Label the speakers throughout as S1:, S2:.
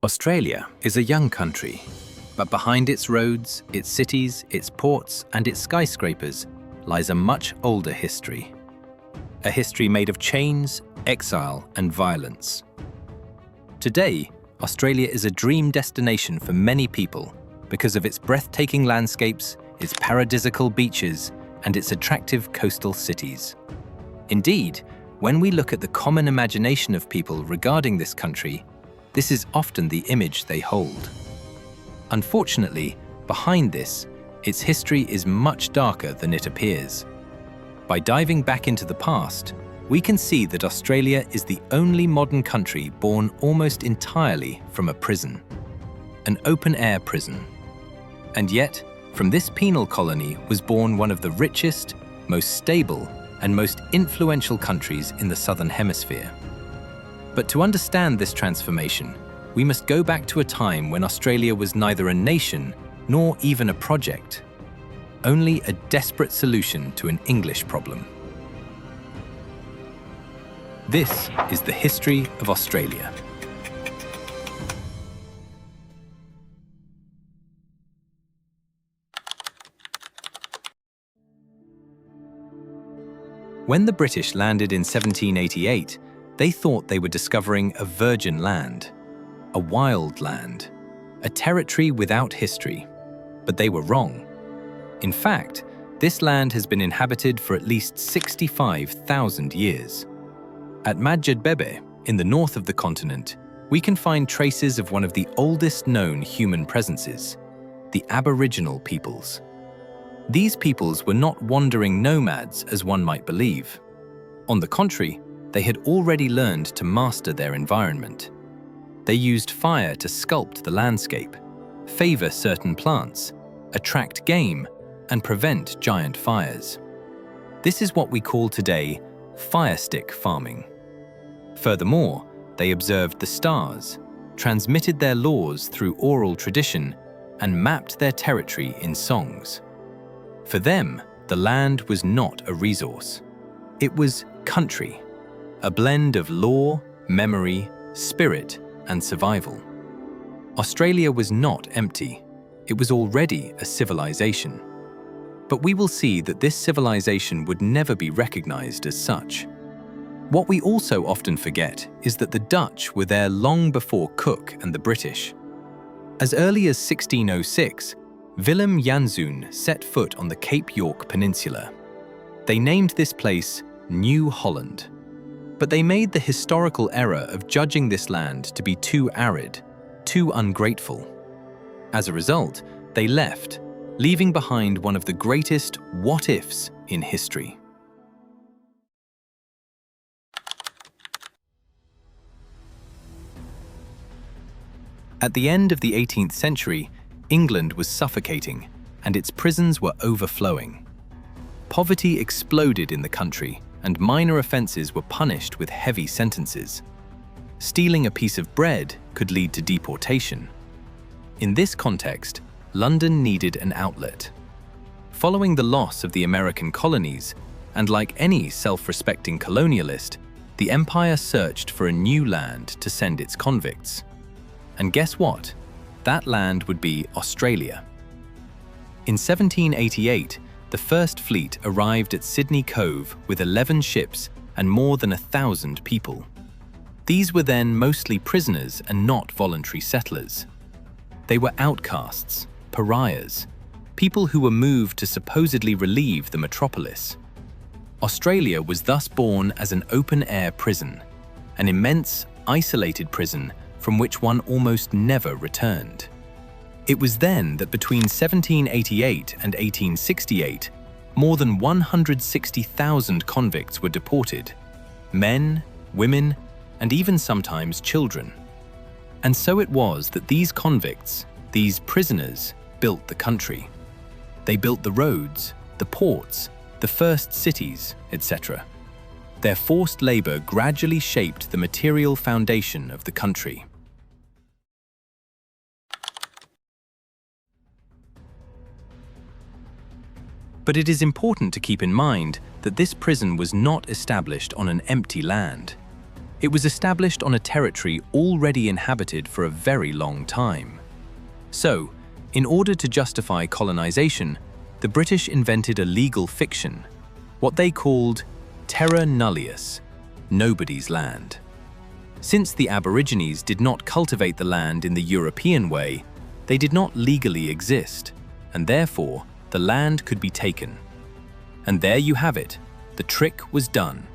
S1: Australia is a young country, but behind its roads, its cities, its ports, and its skyscrapers lies a much older history. A history made of chains, exile, and violence. Today, Australia is a dream destination for many people because of its breathtaking landscapes, its paradisiacal beaches, and its attractive coastal cities. Indeed, when we look at the common imagination of people regarding this country, this is often the image they hold. Unfortunately, behind this, its history is much darker than it appears. By diving back into the past, we can see that Australia is the only modern country born almost entirely from a prison, an open-air prison. And yet, from this penal colony was born one of the richest, most stable, and most influential countries in the Southern Hemisphere. But to understand this transformation, we must go back to a time when Australia was neither a nation nor even a project, only a desperate solution to an English problem. This is the history of Australia. When the British landed in 1788, they thought they were discovering a virgin land, a wild land, a territory without history. But they were wrong. In fact, this land has been inhabited for at least 65,000 years. At Madjedbebe, in the north of the continent, we can find traces of one of the oldest known human presences, the Aboriginal peoples. These peoples were not wandering nomads as one might believe. On the contrary, they had already learned to master their environment. They used fire to sculpt the landscape, favor certain plants, attract game, and prevent giant fires. This is what we call today fire stick farming. Furthermore, they observed the stars, transmitted their laws through oral tradition, and mapped their territory in songs. For them, the land was not a resource. It was country, a blend of law, memory, spirit, and survival. Australia was not empty. It was already a civilization. But we will see that this civilization would never be recognized as such. What we also often forget is that the Dutch were there long before Cook and the British. As early as 1606, Willem Janszoon set foot on the Cape York Peninsula. They named this place New Holland. But they made the historical error of judging this land to be too arid, too ungrateful. As a result, they left, leaving behind one of the greatest what-ifs in history. At the end of the 18th century, England was suffocating, and its prisons were overflowing. Poverty exploded in the country, and minor offences were punished with heavy sentences. Stealing a piece of bread could lead to deportation. In this context, London needed an outlet. Following the loss of the American colonies, and like any self-respecting colonialist, the empire searched for a new land to send its convicts. And guess what? That land would be Australia. In 1788, the first fleet arrived at Sydney Cove with 11 ships and more than 1,000 people. These were then mostly prisoners and not voluntary settlers. They were outcasts, pariahs, people who were moved to supposedly relieve the metropolis. Australia was thus born as an open-air prison, an immense, isolated prison from which one almost never returned. It was then that between 1788 and 1868, more than 160,000 convicts were deported, men, women, and even sometimes children. And so it was that these convicts, these prisoners, built the country. They built the roads, the ports, the first cities, etc. Their forced labor gradually shaped the material foundation of the country. But it is important to keep in mind that this prison was not established on an empty land. It was established on a territory already inhabited for a very long time. So, in order to justify colonization, the British invented a legal fiction, what they called terra nullius, nobody's land. Since the Aborigines did not cultivate the land in the European way, they did not legally exist, and therefore the land could be taken. And there you have it, the trick was done.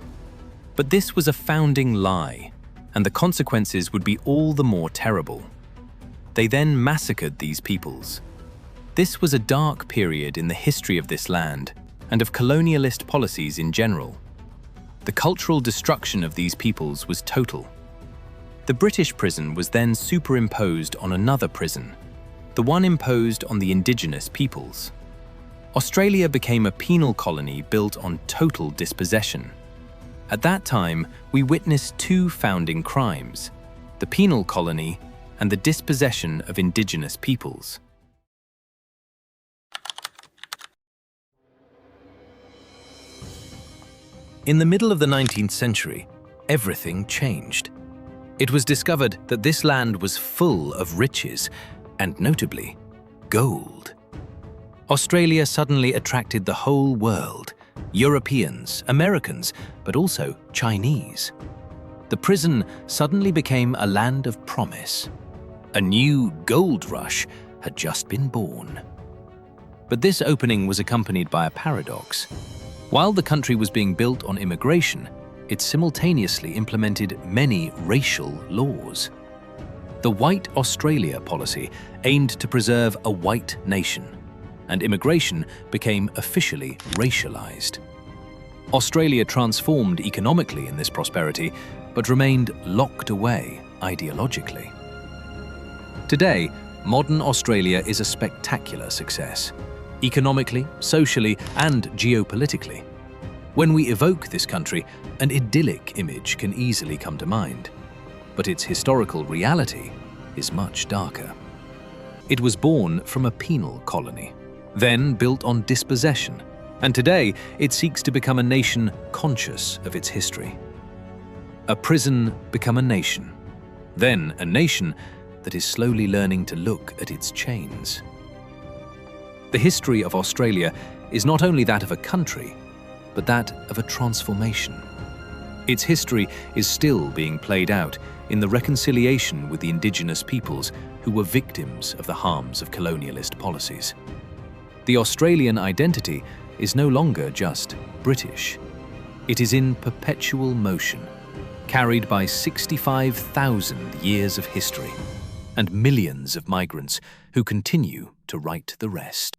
S1: But this was a founding lie, and the consequences would be all the more terrible. They then massacred these peoples. This was a dark period in the history of this land and of colonialist policies in general. The cultural destruction of these peoples was total. The British prison was then superimposed on another prison, the one imposed on the indigenous peoples. Australia became a penal colony built on total dispossession. At that time, we witnessed two founding crimes, the penal colony and the dispossession of indigenous peoples. In the middle of the 19th century, everything changed. It was discovered that this land was full of riches, and notably, gold. Australia suddenly attracted the whole world, Europeans, Americans, but also Chinese. The prison suddenly became a land of promise. A new gold rush had just been born. But this opening was accompanied by a paradox. While the country was being built on immigration, it simultaneously implemented many racial laws. The White Australia policy aimed to preserve a white nation, and immigration became officially racialized. Australia transformed economically in this prosperity, but remained locked away ideologically. Today, modern Australia is a spectacular success, economically, socially, and geopolitically. When we evoke this country, an idyllic image can easily come to mind, but its historical reality is much darker. It was born from a penal colony, then built on dispossession, and today it seeks to become a nation conscious of its history. A prison become a nation, then a nation that is slowly learning to look at its chains. The history of Australia is not only that of a country, but that of a transformation. Its history is still being played out in the reconciliation with the indigenous peoples who were victims of the harms of colonialist policies. The Australian identity is no longer just British. It is in perpetual motion, carried by 65,000 years of history and millions of migrants who continue to write the rest.